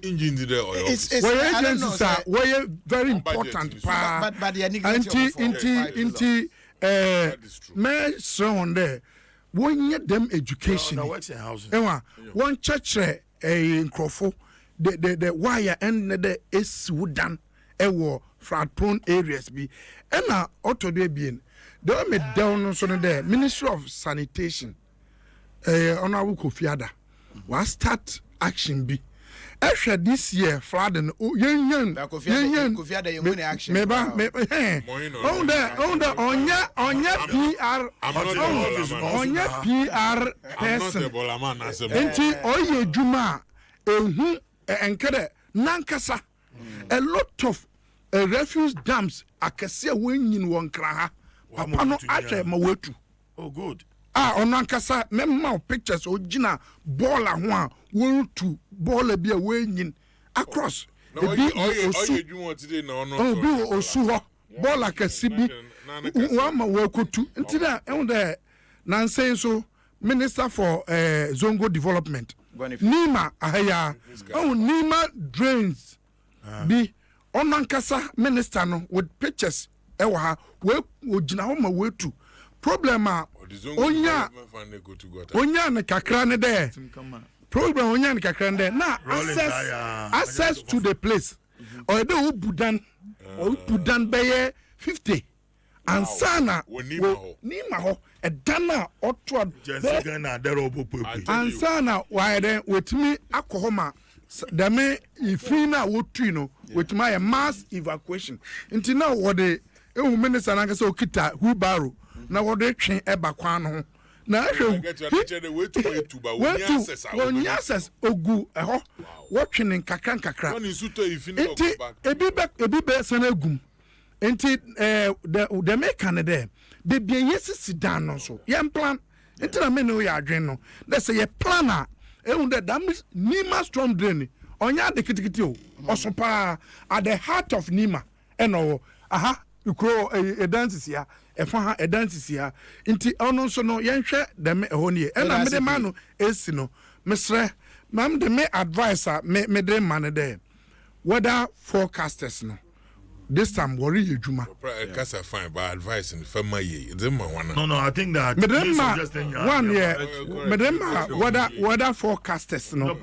Engines there. Where agencies are. Where very important. But the Inti. Me strong there. One get them education. One church in Crawford. The wire and the is wooden flat prone areas be and now auto de being they made down so there Ministry of Sanitation Honorable Kofi Ada was start action be actually this year flood and yen Kofi Ada you money action on PR person enti oye juma ehu enkere nankasa a lot of refuse dams akese wenyin won kra ha papa no ahwe ma wetu oh good onankasa memma pictures ogina ball ho a worutu ball bia wenyin across ebi osu ho ball akese bi wa ma wakotu ntina ehunde nansen so Minister for Zongo Development Nima ahaya Nima drains be onankasa minister no with pictures ewa ha we ogina ho ma wetu problem onya ne kakra ne there problem onya ne kakra ne there na access to the place or the ubudan beye 50 and sana nima ho edana otwa Jessica dero popo and sana why then with me akohoma dame ifri na wotu no with my mass evacuation until now what the minister na say okita wheelbarrow na what they twen eba kwan no na we access ogu eho what twen kakra ebi be sana gum enti the make there the be yes down no so ye plan enti na me no ya adwen no let's say ye planner that Nima storm drain onya de kitikiti o osopa at the heart of Nima eno ukro e dances ya e fa ha e dances ya nti ono so no yenhwe dem eho ne e na me de ma no esi no mesre mam de me advisor me de man there weather forecasters no this time worry ejuma kasa fine by advice in fama ye no I think that one year weather forecasters no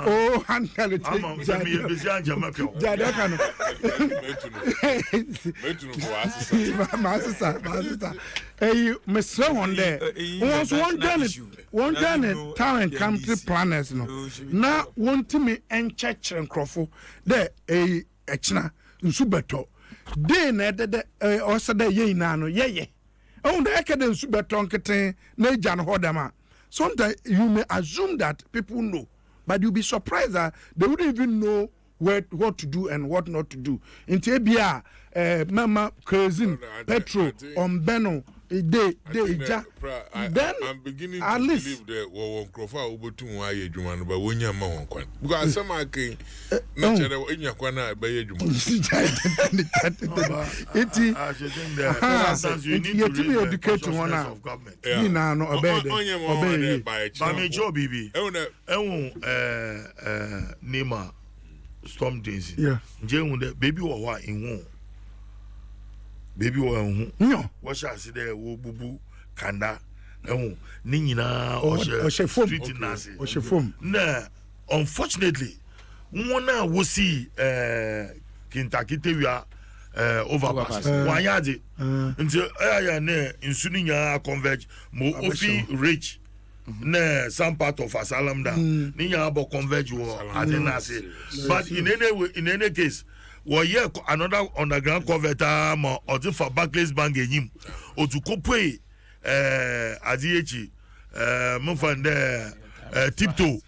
oh handle it Mr. one there one done town and country planners no na want me and church and crofo there echina nsubeto de na de osada ye na no ye on the ekede nsubeto nketen na eja no hodama sometimes you may assume that people know but you'll be surprised that they wouldn't even know what to do and what not to do into bia mama crazy petrol on beno de ja then I'm beginning at to least believe that wo nkrofa obotu wa ye dwuma no ba wonya ma won kwan because some akin na chere enya kwan na ba ye dwuma eti you need to be educated one of government ni na no obey ba me job bibi Nima storm days nje hu de baby wo wa inhu baby wo hu nyo wo sha se de wo bubu kanda ehu ni nyina o street nasi o she form na unfortunately wona wo see kintakitewia overpass wanyade nti aya na insuni nya converge mo ofi reach na some part of Asalam da ni nya abo converge wo adenase but in any case wo ye another underground converter mo odi for Barclays Bank enyim otukopwe adiechi mo fan de tiptoe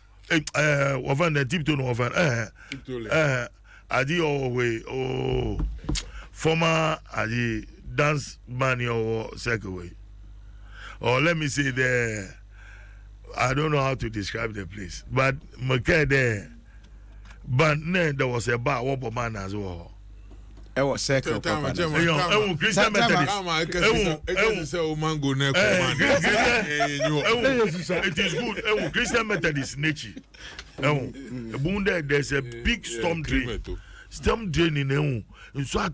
wo fan de tiptoe no fan adi we former adi dance man or second or let me say I don't know how to describe the place but Maka there but then there was a bar what man as well. ɛwɔ circle papa Christian Methodist. It is good. Christian Methodist nature. There's a big storm drain. Storm drain in so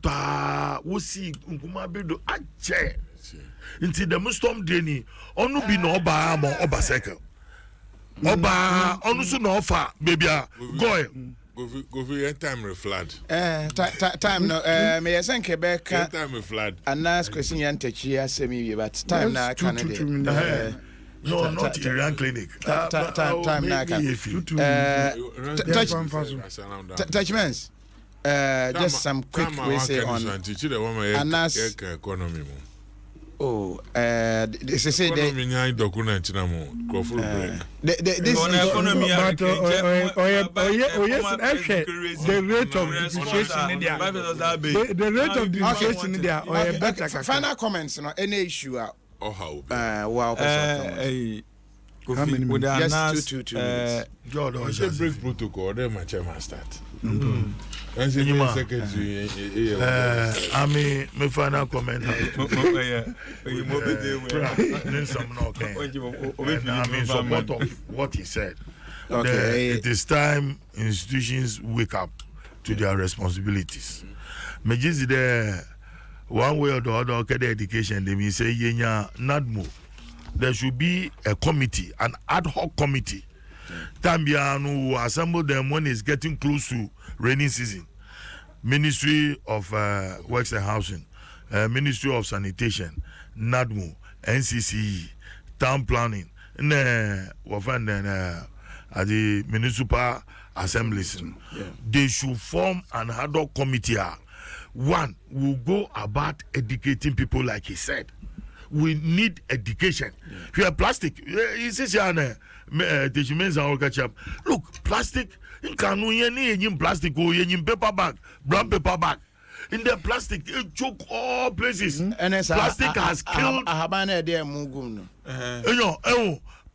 we see Nkumabedo ache. Into the storm drain onu bi no oba mo oba circle. Oba onu so no offer baby go. Go for your time reflad. Time no me yesen Quebec time reflad. And last question yan techi asemi but time na Canada. No, not Iran clinic. Time na can. Touchments. Just some quick way say on Anas economy. Oh, this is it. Economy nyai document na mo croful break. This economy the rate of depreciation in there. The rate of depreciation in there. Final comments on any issue. Oh how? Wow. How many minutes? Just two Just break protocol. Then my chairman start. I mean, my final comment. I mean, support of what he said. Okay. It is time institutions wake up to their responsibilities. Me just there one way or the other. Okay, the education. They may say yenya NADMO. There should be a committee, an ad hoc committee. Tambiano will assemble them when it's getting close to rainy season. Ministry of Works and Housing, Ministry of Sanitation, NADMO, NCCE, Town Planning, and at the municipal assemblies. They should form an ad hoc committee. One will go about educating people, like he said. We need education. We have plastic. Look, plastic. In plastic or in paper bag, brown paper bag. In the plastic, it choke all places. Plastic has killed.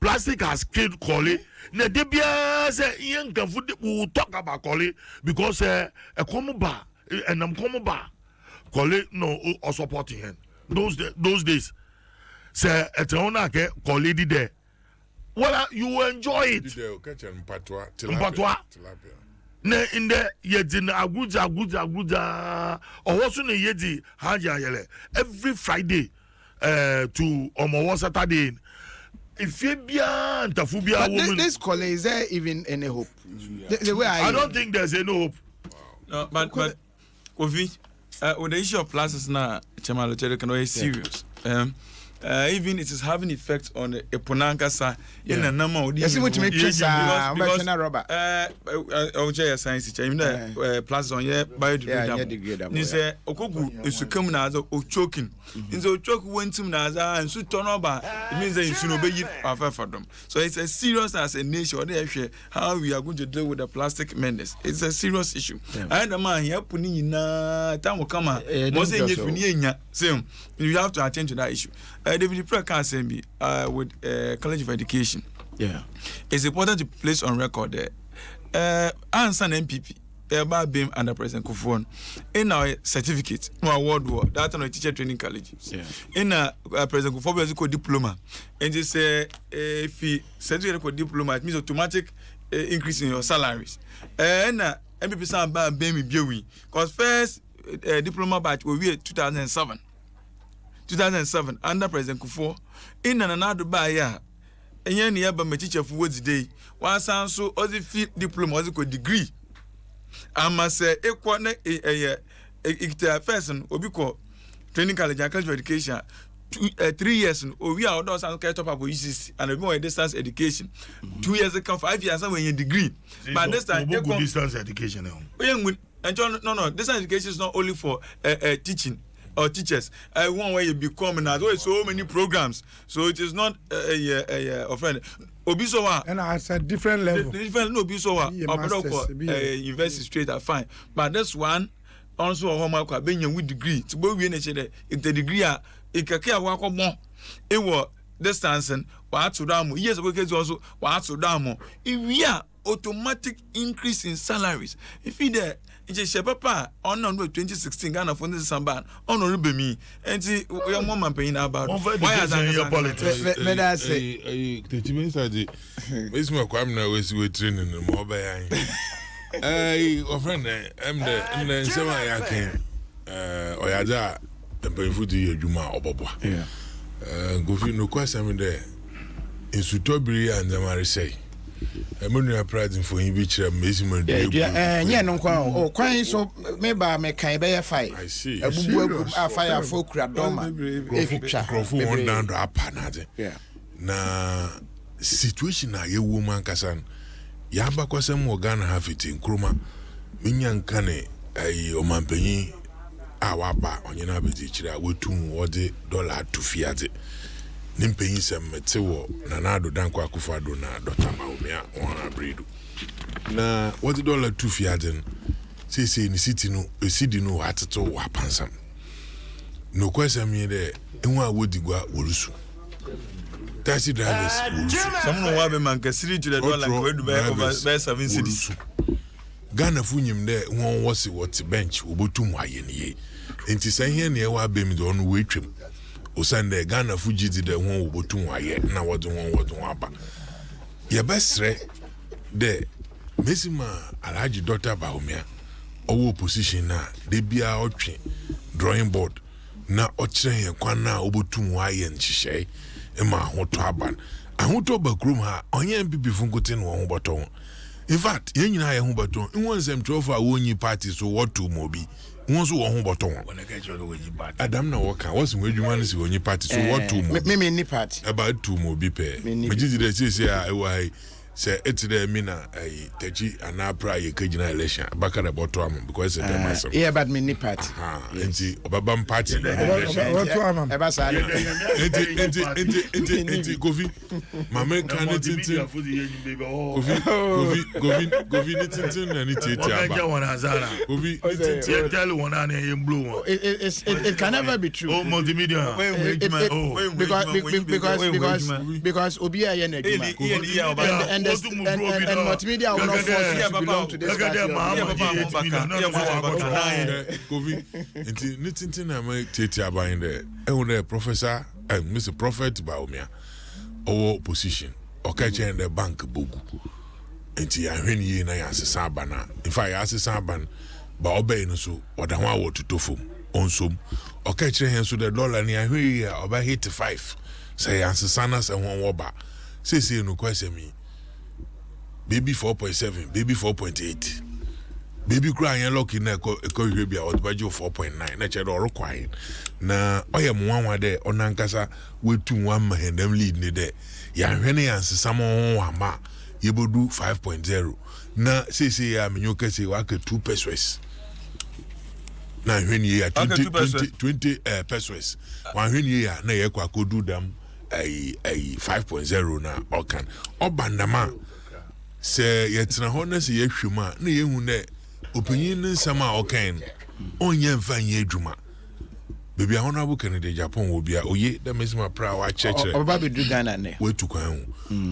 Plastic has killed Koli. Ne debia say yen can food we talk about Koli because a common bar and I'm common bar. Koli no or supporting him. Those days. Say at Onake Koli did there. Well, you enjoy it. Mpatwa. Ne in the yedin aguja or what's in the yedi haja yele every Friday to Omowo Saturday. If you be woman, this call is there even any hope? The way I don't think there's any hope. No, but Kofi, with the issue of plastics now, Chairman Lochero can always serious. Even it is having effect on the Eponanka side in a number of yes, what to make sure Robert. I'll share science teacher. Even the plastic on here biodegradable. Ni say okogu is coming as o choking. In so choke went to Naza and so turn over. It means that you should obey it for them. So it's a serious as a nation. How we are going to deal with the plastic menace. It's a serious issue. I the man here putting na time will come. Most same. You have to attend to that issue. David Pratt can say me with College of Education. Yeah, it's important to place on record there. Answer MPP. About being under President Kufuor in our certificate, no award war, that on a teacher training college. Yeah. In President Kufuor has a diploma, and they say if he certificate diploma, it means automatic increase in your salaries. And MPP sound bad baby beauty, because first diploma batch will be 2007 under President Kufuor. In another by year, and yen near my teacher for what's day. One sound so other fit diploma was a degree. I must say, a person will be called training college and college education 3 years. We are those and catch up with UCC and more distance education. 2 years ago, 5 years when you degree. But this time, distance education. No, distance education is not only for teaching or teachers. One way you become and there's so many programs. So it is not a friend. Obisowa and I said different level. Different no Obisowa. University straight are fine. But this one also a homework with degree. To go in the degree it can work more. It was distancing what to damo. Yes, we can also what to damo. If we are automatic increase in salaries. If you there, it's a papa on 2016 Ghana for this samban on Rubemi and see we are more paying about why are your politics. Let us say the Chimen said it's my crime now is we training in mobile. Friend, I'm the same I can Oyaja the painful to you Juma or Bobo. Go for no question there in Sutobri and the Marisay. I'm only pride for him which amazing. Yeah, no quite. Oh, quite so maybe I make kind of fight. I see. A fire folk Radoma. Crawford one down to up. Yeah. Na situation a ye woman kasan. Yamba kwa semu Ghana have it in Kruma. Minyankane ay omampenyi awaba onyena betichira wetu wode dollar to fiat. Nimpenyi semmete wo nanado danko akufado na Dr. Maumia wana bredu. Na wode dollar to fiat say ni city no esidi no ateto wapansam. No kwesa mi de enwa wodigwa worusu. Taxi drivers someone will be mankasiri to the dollar go do over 7 cities. Ghana funyim de won wose what bench obotum aye ne enti san here ne wa be mi do no wetwem osande Ghana fuji di de won obotum aye na wode won aba ye besre de mesima Alhaji Dr. Baumia owo position na de bia otwe drawing board na okire ye kwan na obotum aye nhihye ema hoto aban ahoto bakrum ha onye mbibi funkote no ho boton. In fact yen nyina ye ho boton won sem trofa wonyi party so wotu mobi won so wo ho boton Adam na woka was wedwuma no si wonyi party so wotu mobi me ni party about two mobi pe megidi de say a why say etire mi na tachi ana pra ye kagina election bakara boto am because it's massive. Yeah, but me ni party enti obabam party Boto am e ba sa enti Kofi mama kan tintin Kofi ni tintin na ni tieti aba Kofi tintin tell one and you blow it can never be true. Oh, multimedia because obi aye na adwuma and multimedia will not force you to belong to this party. Kofi enti ni tintin na ma tieti aba in there e Professor Mr. Prophet Baumia our position okache in the bank bogu enti ahwen yi na ya asesa abana in fact ya asesa aban ba obey no so oda ho awo tutofom onsom okache hen so the dollar ni ahwen yi oba hit 5 say asesa na se won wo ba say no kwase mi baby 4.7 baby 4.8 baby cry yan lucky na ko hwe bia odbajo 4.9 na che do require na oyem nwanwa de onankasa wetu nwa ma hendem lead ni de ya hwene ya nsesa mo ama yebodu 5.0 na say ya menyoka say wa ka 2 pesos na hwene ya 20 pesos wa hwene ya na ye kwa kodu dam ai 5.0 na okan obandama se yetina ho na se yehwema na yehu ne opinyin nsama okan onye mfanye adwuma baby honorable Kennedy Japan wo bia oye da mesima pra wa cheche oba be do Ghana ne wetu kwan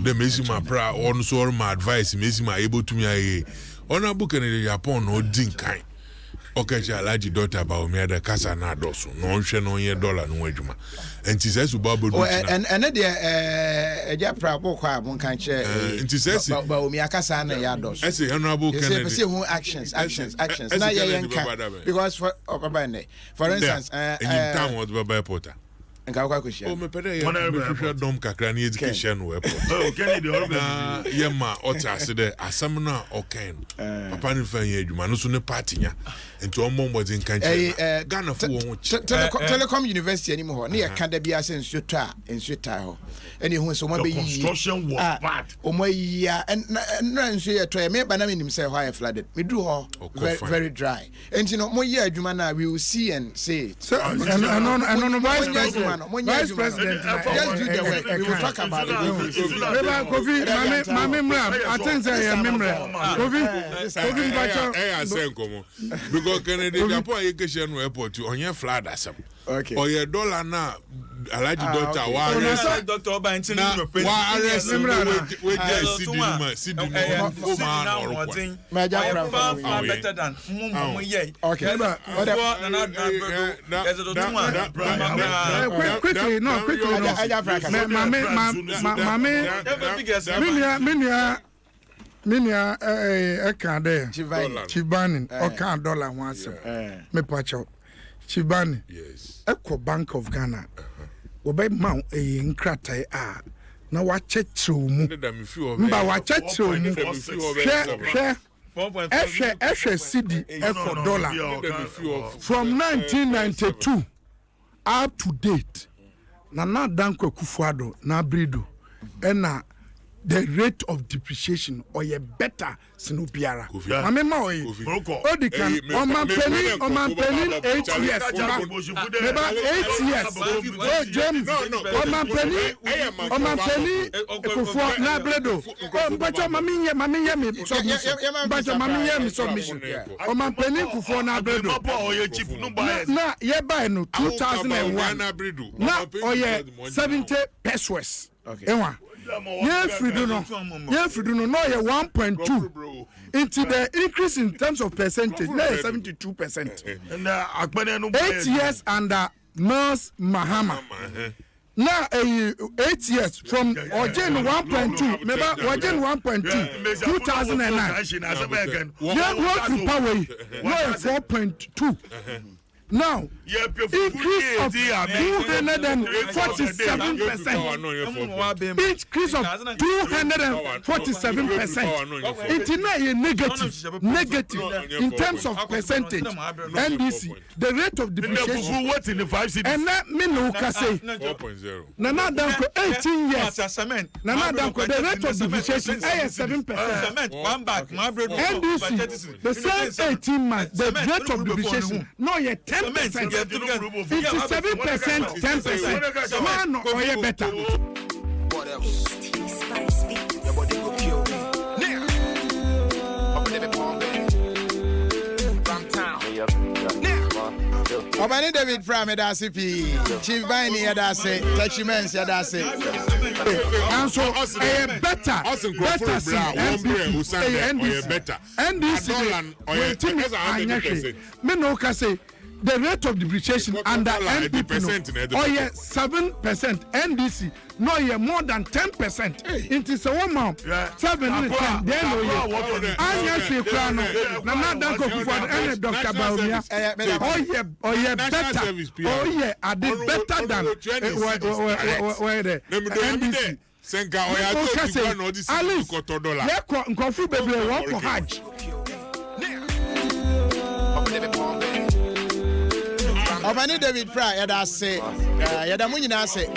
da mesima pra on so my advice mesima ebotumi aye honorable Kennedy Japan no din kan okacha Alhaji Dr. Baumia da kasa na doso no hwe no ye dollar no adwuma enti se so babo do and de eja pra bokwa abun kan che enti se Baumia kasa na ya doso ese honorable Kennedy say who actions na ye yanka because for instance in town what baba airport nka kwa kushia o me pede ye dom kakra na education no airport oh Kennedy na ye ma otase de asam na okan papa ni fan ye adwuma no so ne party nya enti o mo mbodi nkan che Ghana fo won telecom university ani mo ho na ye ka da bia se nsuta ho eni hu so mo be yi construction was bad o mo yi na nsu ye to me ba na me nim say how flooded me do ho very dry enti no mo yi adwuma na we will see and say no vice president just do the work we will talk about it Kofi I think say Kofi Mpacho I say nkomo because Kennedy Japan ye keshe no airport onye flood asem okay or your dollar na Alhaji doctor wa arrest doctor Oba ntin na no pe wa arrest we better than mum ye okay quickly Minia ekade Chibani oka dollar wansem me pacho Chibani yes Eco Bank of Ghana obe ma nkratai a na wa chechew mu mba wa chechew mu hwe cedi eco dollar from 1992 up to date na Dankwa Akufo-Addo na Brido ena the rate of depreciation or ye better sinobiara. Mamema oye. Odikan oman penny 8 years. Neba 8 years. Oh James. Oman penny Akufo na Bredo. Mbacho mami ye me submission. Mbacho mami ye me submission. Oman penny Akufo na Bredo. Na ye buy no 2001. Na oye 70 pesos. Okay. Ewa. Yes, we do no. No, 1.2. Into the increase in terms of percentage, now 72%. 8 years under Nurse Mahama. Now 8 years from Ojen 1.2. Remember Ojen 1.2. 2009. Yeah, work to power. Now 4.2. Now, increase of 247%. Increase of 247%. It's negative in terms of percentage. NDC, the rate of depreciation. And that means say, 4.0. Nana Danko 18 years. Nana Danko, the rate of depreciation is 7%. NDC, the same 18 months, the rate of depreciation, no, yet 10%. It's 7%, 10%. Man, or you better. What else? Your body will kill me. Obani David from Edasipi, Chief Bini Edase, Tachimens Edase. And so, better. The rate of depreciation under NPP or 7%, NDC no ye more than 10%. It is a woman 7 10 then Anya Shekano na Danko Akufo-Addo and Dr. Baumia oh yeah better oh yeah I did better than where the NDC Senka oya to people no this is $1 yeah nkofu bebre won ko hajj Obani David Fra Edase Yadamu nyina say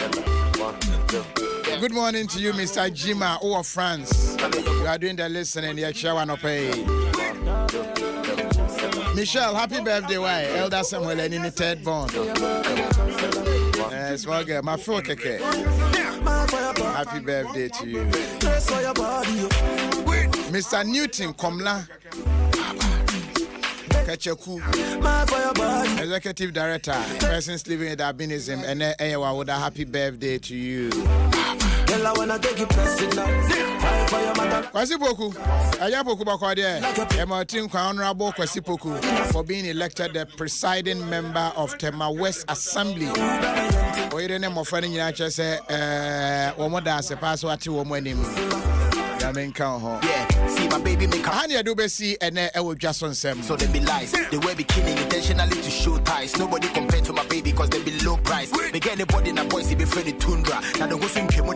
good morning to you Mr. Jima of France. You are doing the listening here share one pay. Michelle, happy birthday why Elder Samuel and in the third born. Small girl, my fro keke. Happy birthday to you. Mr. Newton Komla Kacheku, Executive Director, Persons Living with Albinism, and Ewa with a happy birthday to you. Kwasipoku, Ayapoku Bakode, Martin Honorable Kwasipoku, for being elected the presiding member of Tema West Assembly. Oirene Mofani Yacha say, Omoda se paso ati womanim. Yeah, see my baby make Hania do be see and I will just on some. So they be lies. They will be killing intentionally to show ties. Nobody compared to my baby because they be low price. They get anybody in a voice, he be Freddy Tundra. Now the whole thing came